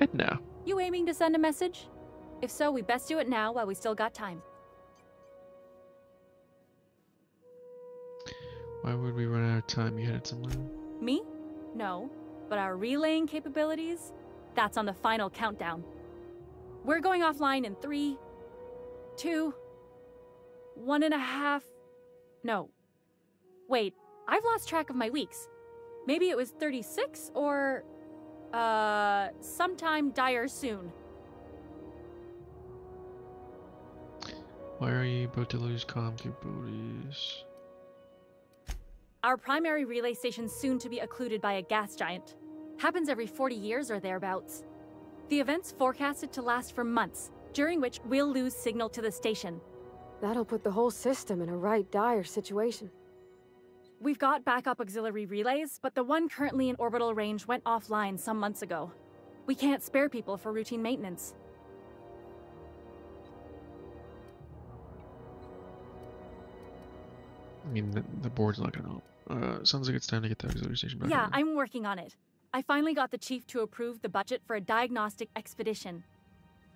Edna. You aiming to send a message? If so, we best do it now while we still got time. Why would we run out of time? You headed somewhere? Me? No. But our relaying capabilities? That's on the final countdown. We're going offline in 3, 2, 1.5... No. Wait, I've lost track of my weeks. Maybe it was 36 or... sometime dire soon. Why are you about to lose comm capabilities? Our primary relay station's soon to be occluded by a gas giant. Happens every 40 years or thereabouts. The event's forecasted to last for months, during which we'll lose signal to the station. That'll put the whole system in a right dire situation. We've got backup auxiliary relays, but the one currently in orbital range went offline some months ago. We can't spare people for routine maintenance. I mean, the board's not gonna help. Sounds like it's time to get the auxiliary station back. Yeah, on. I'm working on it. I finally got the chief to approve the budget for a diagnostic expedition.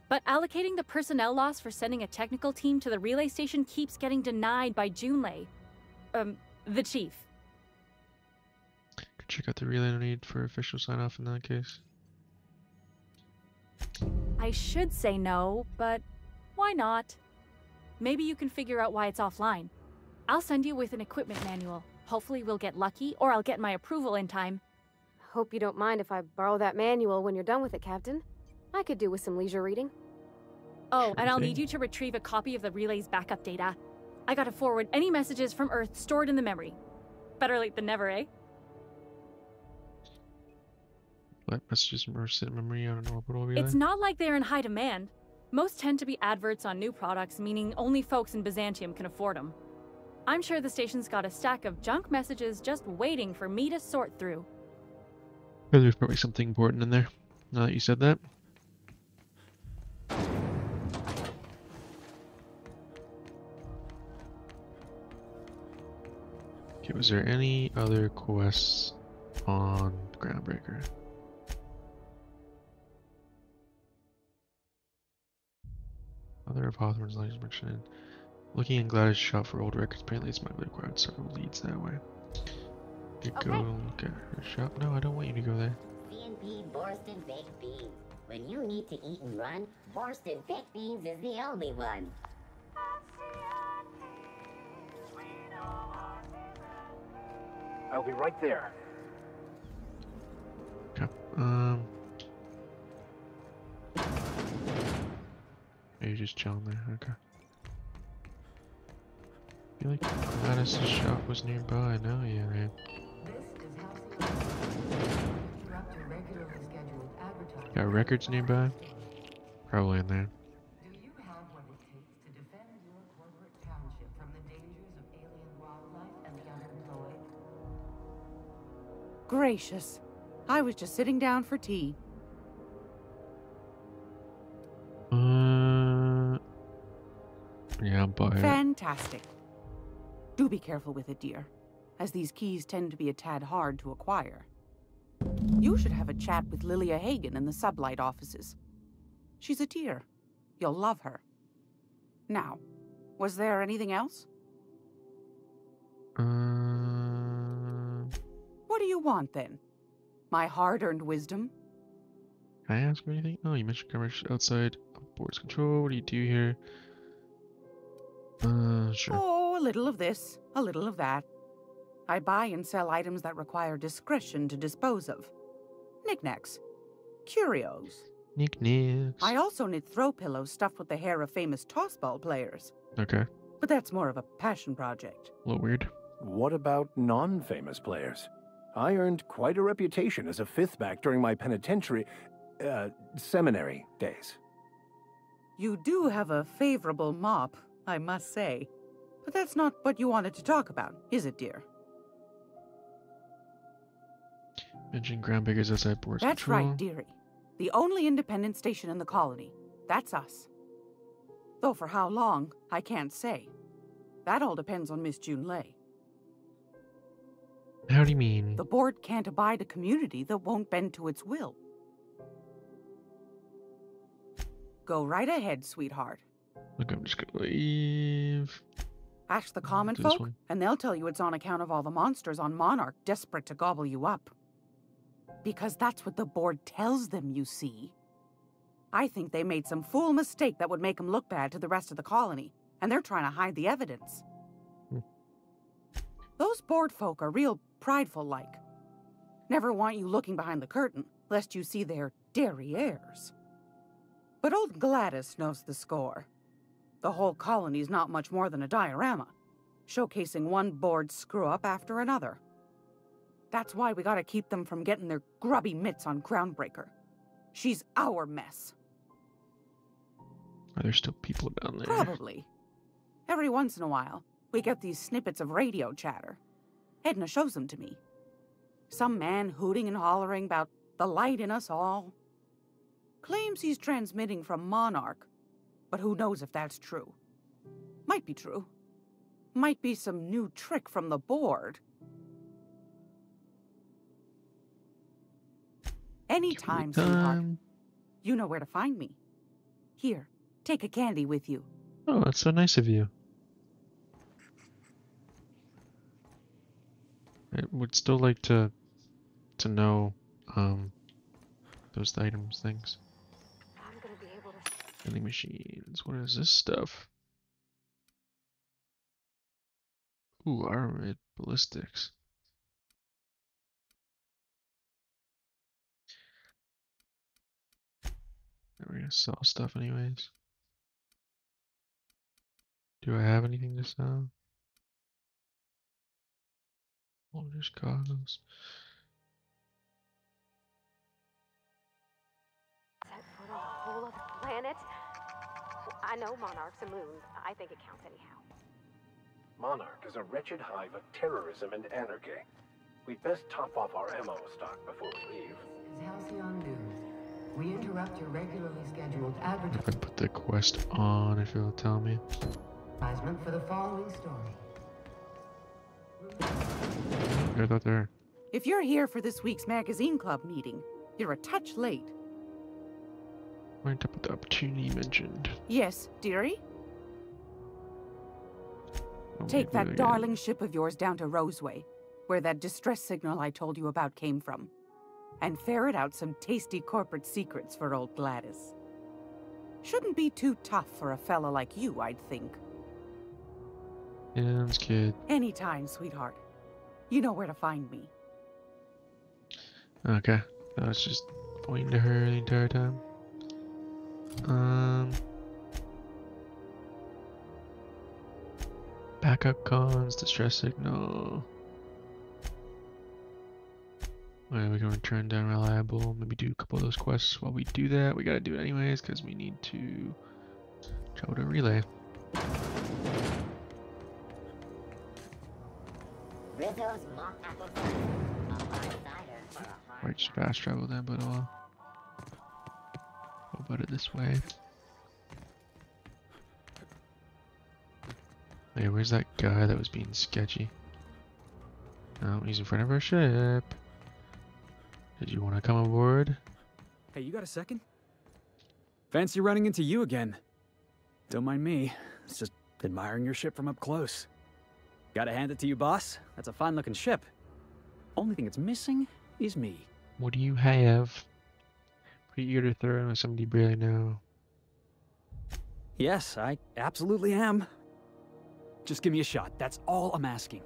But allocating the personnel loss for sending a technical team to the relay station keeps getting denied by Junlei. The chief. Could check out the relay no need for official sign-off in that case. I should say no, but why not? Maybe you can figure out why it's offline. I'll send you with an equipment manual. Hopefully we'll get lucky, or I'll get my approval in time. Hope you don't mind if I borrow that manual when you're done with it, Captain. I could do with some leisure reading. Oh, and I'll need you to retrieve a copy of the relay's backup data. I gotta forward any messages from Earth stored in the memory. Better late than never, eh? Let messages from Earth sit in memory on an orbital relay? It's not like they're in high demand. Most tend to be adverts on new products, meaning only folks in Byzantium can afford them. I'm sure the station's got a stack of junk messages just waiting for me to sort through. Oh, there's probably something important in there, now that you said that. Okay, was there any other quests on Groundbreaker? Other of Hawthorne's lines mentioned. Looking in Gladys' shop for old records, apparently it's might be required several leads that way. You go look at her shop. No, I don't want you to go there. C&P Borston Baked Beans. When you need to eat and run, Borston Baked Beans is the only one. I'll be right there. Okay. You're just chilling there. Okay. I feel like Gladys' shop was nearby. No, yeah, right. Got records nearby? Probably in there. Do you have what it takes to defend your corporate township from the dangers of alien wildlife and the unemployed? Gracious. I was just sitting down for tea. Yeah, I'll buy it. Fantastic. Do be careful with it, dear, as these keys tend to be a tad hard to acquire. You should have a chat with Lilia Hagen in the sublight offices. She's a dear. You'll love her. Now, was there anything else? What do you want, then? My hard-earned wisdom? Can I ask you anything? Oh, you mentioned coverage outside of board's control. What do you do here? Sure. Oh, a little of this, a little of that. I buy and sell items that require discretion to dispose of. Knickknacks. Curios. Knickknacks. I also knit throw pillows stuffed with the hair of famous tossball players. Okay. But that's more of a passion project. A little weird. What about non-famous players? I earned quite a reputation as a fifth back during my seminary days. You do have a favorable mop, I must say. But that's not what you wanted to talk about, is it, dear? Mentioning Groundbreakers outside board's control. That's right, dearie. The only independent station in the colony. That's us. Though for how long, I can't say. That all depends on Miss Junlei. How do you mean? The board can't abide a community that won't bend to its will. Go right ahead, sweetheart. Look, I'm just gonna leave. Ask the common Do this folk, one. and they'll tell you it's on account of all the monsters on Monarch desperate to gobble you up. Because that's what the board tells them, you see. I think they made some fool mistake that would make them look bad to the rest of the colony, and they're trying to hide the evidence. Those board folk are real prideful-like. Never want you looking behind the curtain, lest you see their derrieres. But old Gladys knows the score. The whole colony's not much more than a diorama, showcasing one board screw-up after another. That's why we gotta keep them from getting their grubby mitts on Groundbreaker. She's our mess. Are there still people down there? Probably. Every once in a while, we get these snippets of radio chatter. Edna shows them to me. Some man hooting and hollering about the light in us all. Claims he's transmitting from Monarch, but who knows if that's true. Might be true. Might be some new trick from the board. Anytime, sweetheart. You know where to find me. Here, take a candy with you. Oh, that's so nice of you. I would still like to know those items things. I'm gonna be able to... Vending machines. What is this stuff? Ooh, armored ballistics. We're gonna sell stuff anyways. Do I have anything to sell? Oh, there's goggles. Set foot on a whole other planet? I know Monarch's a moon. I think it counts anyhow. Monarch is a wretched hive of terrorism and anarchy. We'd best top off our ammo stock before we leave. This is Halcyon News. We interrupt your regularly scheduled If I advertisement put the quest on, if it'll tell me. for the following story. Right out there. If you're here for this week's magazine club meeting, you're a touch late. Right up with the opportunity mentioned. Yes, dearie? Oh, Take maybe that again. darling ship of yours down to Roseway, where that distress signal I told you about came from, and ferret out some tasty corporate secrets for old Gladys. Shouldn't be too tough for a fella like you, I'd think. Sounds good. Anytime, sweetheart. You know where to find me. Okay. I was just pointing to her the entire time. Backup cons, distress signal. Alright, we can return to Unreliable. Maybe do a couple of those quests. While we do that, we gotta do it anyways because we need to travel to relay. Rizzo's mock apple cider. A hard cider for a hard Right, just fast travel then, but go about it this way. Hey, where's that guy that was being sketchy? Oh, he's in front of our ship. Did you want to come aboard? Hey, you got a second? Fancy running into you again. Don't mind me. It's just admiring your ship from up close. Gotta hand it to you, boss. That's a fine-looking ship. Only thing it's missing is me. What do you have? Pretty eager to throw in with somebody you barely know. Yes, I absolutely am. Just give me a shot. That's all I'm asking.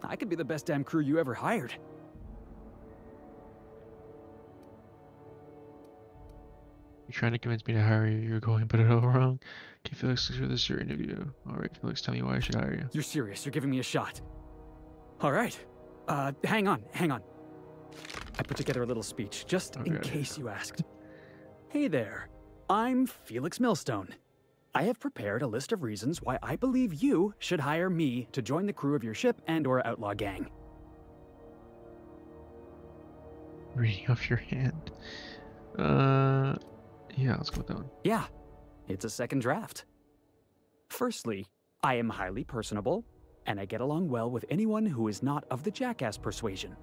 I could be the best damn crew you ever hired. You're trying to convince me to hire you. You're going but it all wrong. Okay, Felix, this is your interview. Alright, Felix, tell me why I should hire you. You're serious. You're giving me a shot. All right. Hang on. I put together a little speech, just in Okay. case you asked. Hey there. I'm Felix Millstone. I have prepared a list of reasons why I believe you should hire me to join the crew of your ship and/or outlaw gang. Reading off your hand. Yeah, let's go with that one. Yeah, it's a second draft. Firstly, I am highly personable and I get along well with anyone who is not of the jackass persuasion.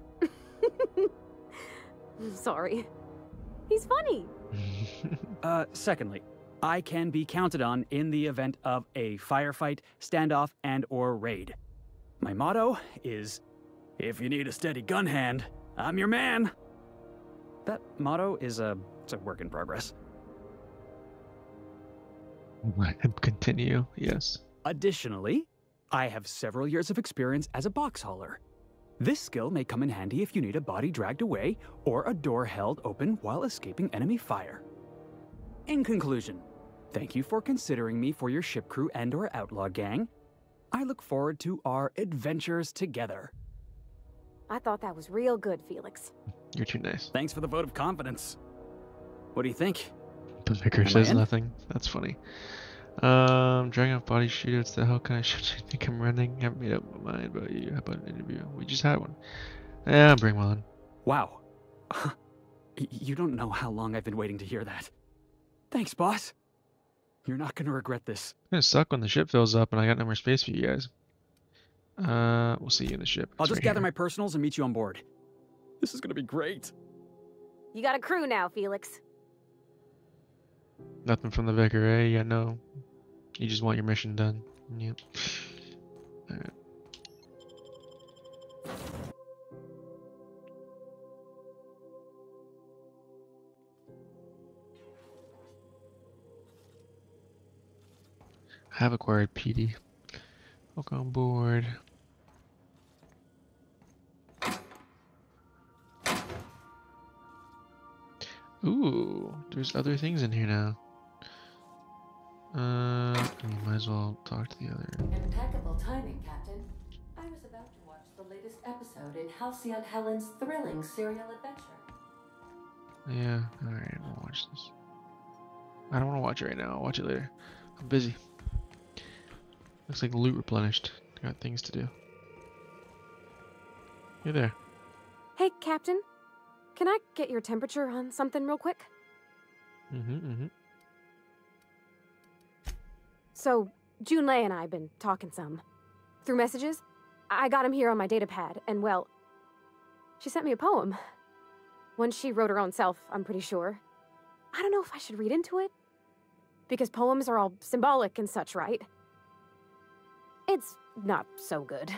Sorry. He's funny. Secondly, I can be counted on in the event of a firefight, standoff, and/or raid. My motto is, if you need a steady gun hand, I'm your man. That motto is it's a work in progress. Continue, yes. Additionally, I have several years of experience as a box hauler. This skill may come in handy if you need a body dragged away or a door held open while escaping enemy fire. In conclusion, thank you for considering me for your ship crew and/or outlaw gang. I look forward to our adventures together. I thought that was real good, Felix. You're too nice. Thanks for the vote of confidence. What do you think? The vicar Am I says in? nothing. That's funny. Dragging off body shootouts. The hell kind of shit do you think I'm running? I haven't made up my mind about you. How about an interview? We just had one. Yeah, bring one on. Wow. You don't know how long I've been waiting to hear that. Thanks, boss. You're not gonna regret this. It's gonna suck when the ship fills up and I got no more space for you guys. We'll see you in the ship. I'll It's just right gather here. my personals and meet you on board. This is gonna be great. You got a crew now, Felix. Nothing from the vicar, eh? Yeah, no. You just want your mission done. Yep. Alright. Have acquired PD. Welcome on board. Ooh, there's other things in here now. You might as well talk to the other. Impeccable timing, Captain. I was about to watch the latest episode in Halcyon Helen's thrilling serial adventure. Yeah, alright, I'll watch this. I don't want to watch it right now, I'll watch it later. I'm busy. Looks like loot replenished. Got things to do. You're there. Hey, Captain. Can I get your temperature on something real quick? So, Junlei and I have been talking some. Through messages. I got him here on my datapad, and well, she sent me a poem. One she wrote her own self, I'm pretty sure. I don't know if I should read into it. Because poems are all symbolic and such, right? It's not so good.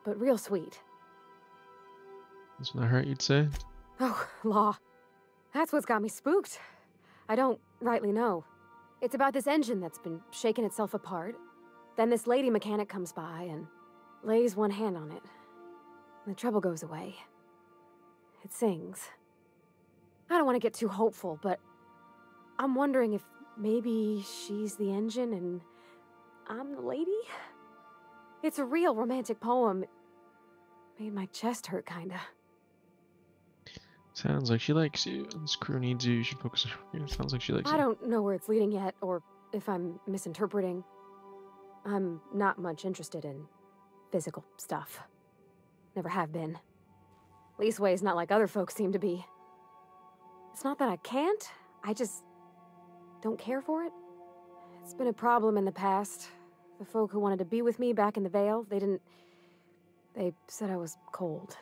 But real sweet. That's not hurt, you'd say? Oh, law. That's what's got me spooked. I don't rightly know. It's about this engine that's been shaking itself apart. Then this lady mechanic comes by and lays one hand on it. The trouble goes away. It sings. I don't want to get too hopeful, but I'm wondering if maybe she's the engine and I'm the lady? It's a real romantic poem. It made my chest hurt, kinda. Sounds like she likes you. This crew needs you. You should focus on you. Sounds like she likes you. I don't know where it's leading yet, or if I'm misinterpreting. I'm not much interested in physical stuff. Never have been. Leastways, not like other folks seem to be. It's not that I can't, I just don't care for it. It's been a problem in the past. The folk who wanted to be with me back in the Vale, they said I was cold.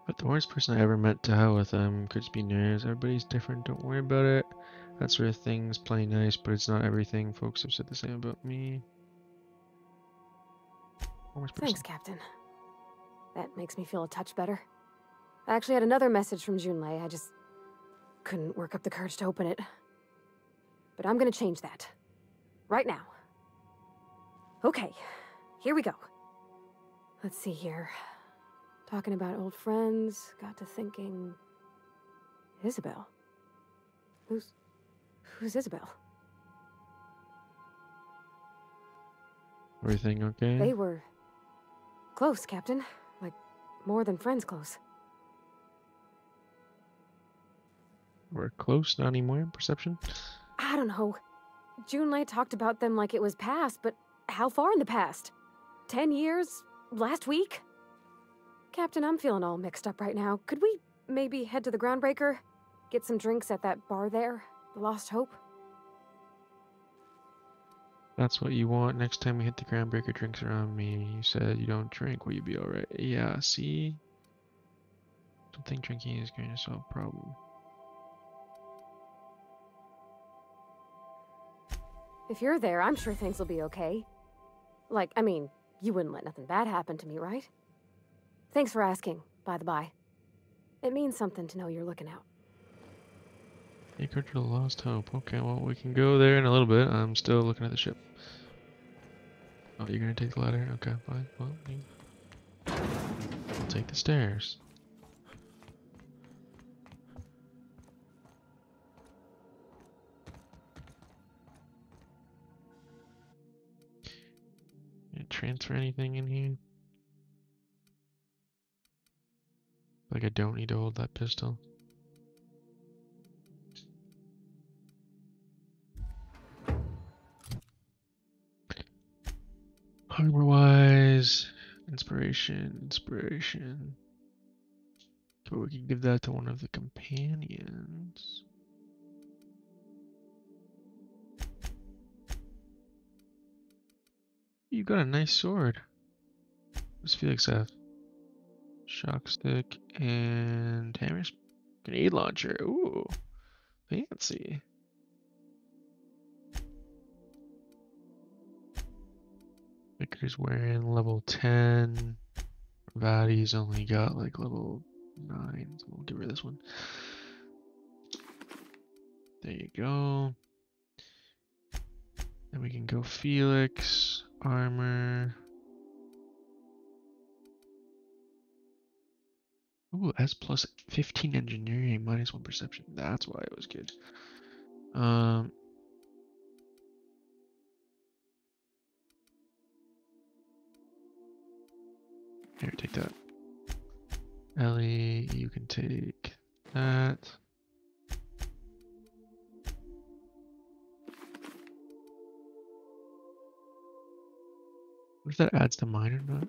But the worst person I ever met, to hell with them. Could just be nerves. Everybody's different. Don't worry about it. That sort of thing's plenty nice, but it's not everything. Folks have said the same about me. Worst person. Thanks, Captain. That makes me feel a touch better. I actually had another message from Junlei. I just couldn't work up the courage to open it. But I'm gonna change that. Right now. Okay, here we go. Let's see here. Talking about old friends, got to thinking... Isabel? Who's Isabel? Everything okay? They were close, Captain. Like, more than friends close. We're close, not anymore. Perception? I don't know. Junlei talked about them like it was past, but how far in the past? 10 years? Last week? Captain, I'm feeling all mixed up right now. Could we maybe head to the Groundbreaker? Get some drinks at that bar there? The Lost Hope? That's what you want. Next time we hit the groundbreaker drinks around me. You said you don't drink. Will you be alright? Yeah, see? Don't think drinking is going to solve a problem. If you're there, I'm sure things will be okay. Like, I mean, you wouldn't let nothing bad happen to me, right? Thanks for asking, by the by. It means something to know you're looking out. Acre to the Lost Hope. Okay, well, we can go there in a little bit. I'm still looking at the ship. Oh, you're gonna take the ladder? Okay, fine. Well, I'll take the stairs. Can I transfer anything in here? Like I don't need to hold that pistol. Armor-wise, inspiration. So we can give that to one of the companions. You got a nice sword. What does Felix have? Shock stick and hammer. Grenade launcher. Ooh, fancy. Victor's wearing level 10. Vadi's only got like level 9. So we'll give her this one. There you go. Then we can go Felix. Armor. Ooh, S plus 15 engineering, minus 1 perception. That's why it was good. Here, take that. Ellie, you can take that. What if that adds to mine or not?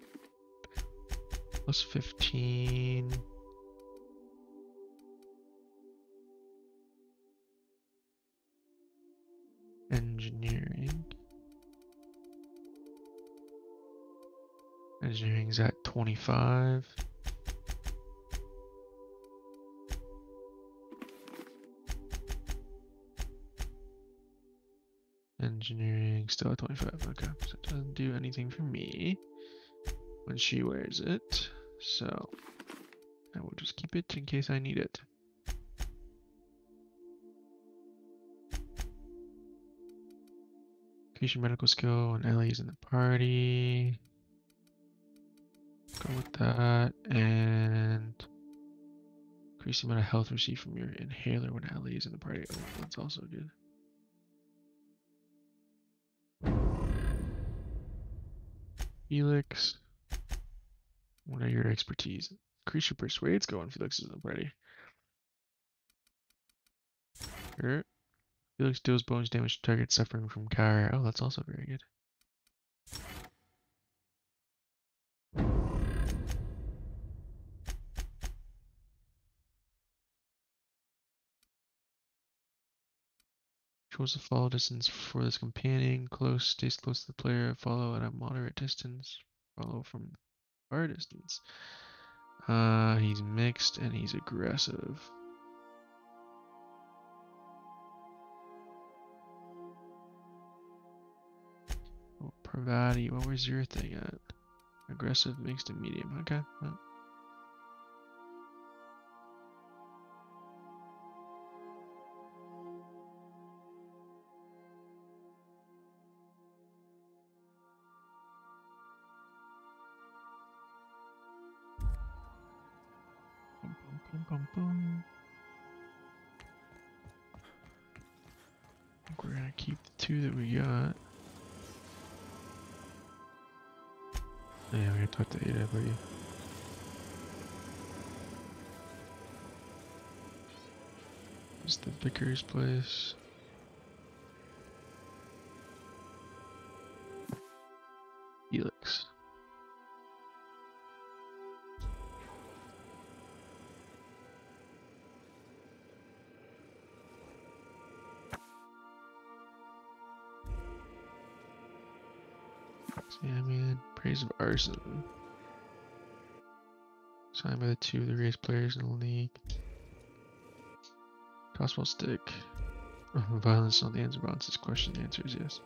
Plus 15. Engineering. Engineering's at 25. Engineering still at 25. Okay, so it doesn't do anything for me when she wears it. So I will just keep it in case I need it. Increase your medical skill when Ellie's in the party. Go with that. And increase the amount of health received from your inhaler when Ellie is in the party. Oh, that's also good. Felix. What are your expertise? Increase your persuade skill when Felix is in the party. Sure. Felix deals bonus damage to targets suffering from Kyra. Oh, that's also very good. Shows the follow distance for this companion. Close, stays close to the player. Follow at a moderate distance. Follow from far distance. He's mixed and he's aggressive. Oh, Pravati, what was your thing at? Aggressive, mixed, and medium. Okay. Well. I think we're gonna keep the 2 that we got. Yeah, we're gonna talk to Ada about you. It's the vicar's place. Felix. Examine. Praise of arson. Signed by the 2 of the greatest players in the league. Tossball stick. Violence on the answer box. This question, the answer is yes.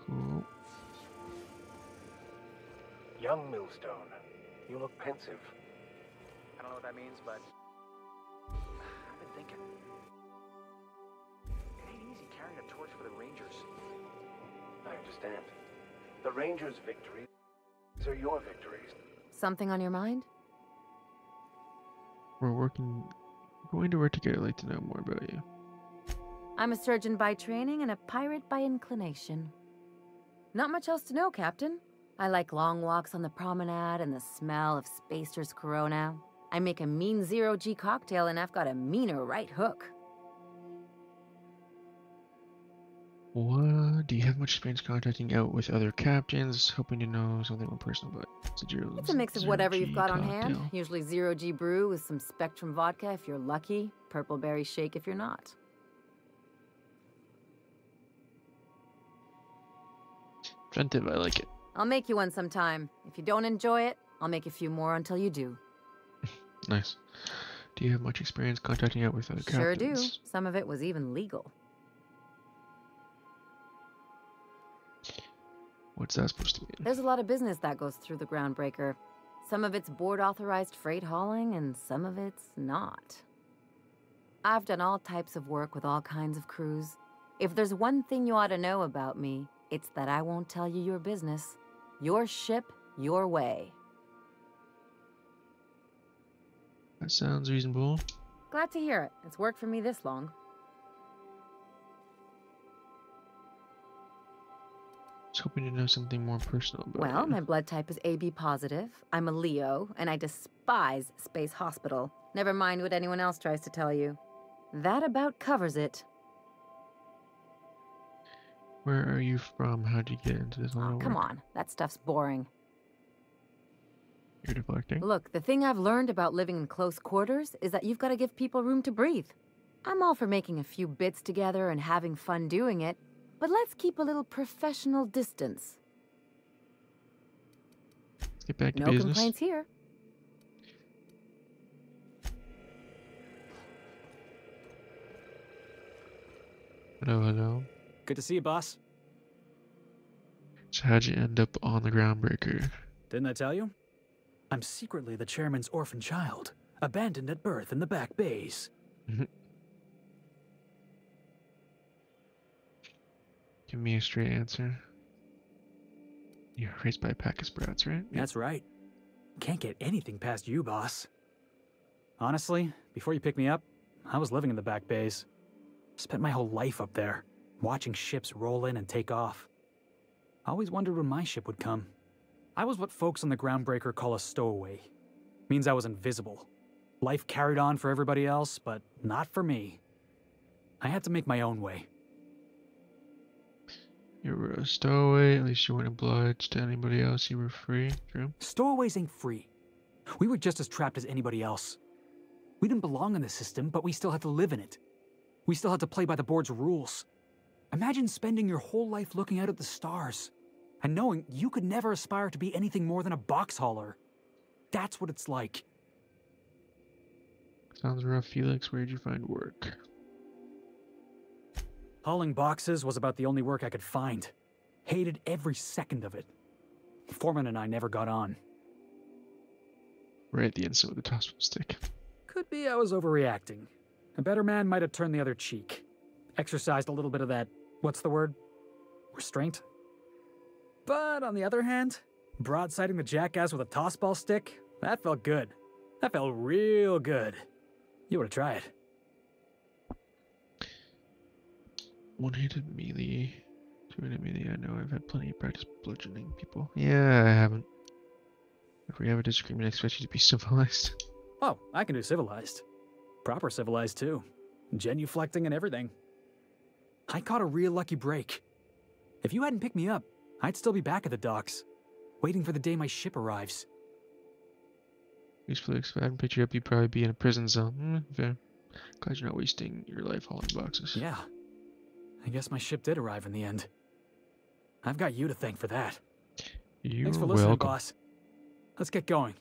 Cool. Young Millstone, you look pensive. I don't know what that means, but I've been thinking. It ain't easy carrying a torch for the Rangers. I understand. The Rangers' victories are your victories. Something on your mind? We're going to work together. I'd like to know more about you. I'm a surgeon by training and a pirate by inclination. Not much else to know, Captain. I like long walks on the promenade and the smell of Spacer's Corona. I make a mean zero-G cocktail and I've got a meaner right hook. What? Do you have much experience contacting out with other captains? Hoping to know something more personal about It's a mix of whatever you've got on cocktail. hand. Usually zero-G brew with some Spectrum vodka if you're lucky. Purple berry shake if you're not. Inventive, I like it. I'll make you one sometime. If you don't enjoy it, I'll make a few more until you do. Nice. Do you have much experience contacting out with other Sure do. captains? Some of it was even legal. What's that supposed to mean? There's a lot of business that goes through the Groundbreaker. Some of it's board-authorized freight hauling, and some of it's not. I've done all types of work with all kinds of crews. If there's one thing you ought to know about me, it's that I won't tell you your business. Your ship, your way. That sounds reasonable. Glad to hear it. It's worked for me this long. I was hoping to know something more personal about Well, you. my blood type is AB positive. I'm a Leo, and I despise Space Hospital. Never mind what anyone else tries to tell you. That about covers it. Where are you from? How'd you get into this line Oh, of come work? on. That stuff's boring. You're deflecting? Look, the thing I've learned about living in close quarters is that you've got to give people room to breathe. I'm all for making a few bits together and having fun doing it, but let's keep a little professional distance. Let's get back to No business. complaints here. Hello, hello. Good to see you, boss. So how'd you end up on the Groundbreaker? Didn't I tell you? I'm secretly the chairman's orphan child, abandoned at birth in the back bays. Give me a straight answer. You were raised by a pack of sprats, right? That's right. Can't get anything past you, boss. Honestly, before you picked me up, I was living in the back bays. Spent my whole life up there, watching ships roll in and take off. Always wondered when my ship would come. I was what folks on the Groundbreaker call a stowaway. Means I was invisible. Life carried on for everybody else, but not for me. I had to make my own way. You were a stowaway, at least you weren't obliged to anybody else, you were free, true? Stowaways ain't free. We were just as trapped as anybody else. We didn't belong in the system, but we still had to live in it. We still had to play by the board's rules. Imagine spending your whole life looking out at the stars, and knowing you could never aspire to be anything more than a box hauler. That's what it's like. Sounds rough, Felix. Where'd you find work? Hauling boxes was about the only work I could find. Hated every second of it. Foreman and I never got on. Right at the instant with the tossball stick. Could be I was overreacting. A better man might have turned the other cheek. Exercised a little bit of that, what's the word? Restraint? But on the other hand, broadsiding the jackass with a tossball stick, that felt good. That felt real good. You ought to try it. One-handed melee. Two-handed melee. I know I've had plenty of practice bludgeoning people. Yeah, I haven't. If we have a disagreement, I expect you to be civilized. Oh, I can do civilized. Proper civilized, too. Genuflecting and everything. I caught a real lucky break. If you hadn't picked me up, I'd still be back at the docks, waiting for the day my ship arrives. Thanks, Felix. If I hadn't picked you up, you'd probably be in a prison cell. Fair. Glad you're not wasting your life hauling boxes. Yeah. I guess my ship did arrive in the end. I've got you to thank for that. You're Thanks for listening, welcome. boss. Let's get going.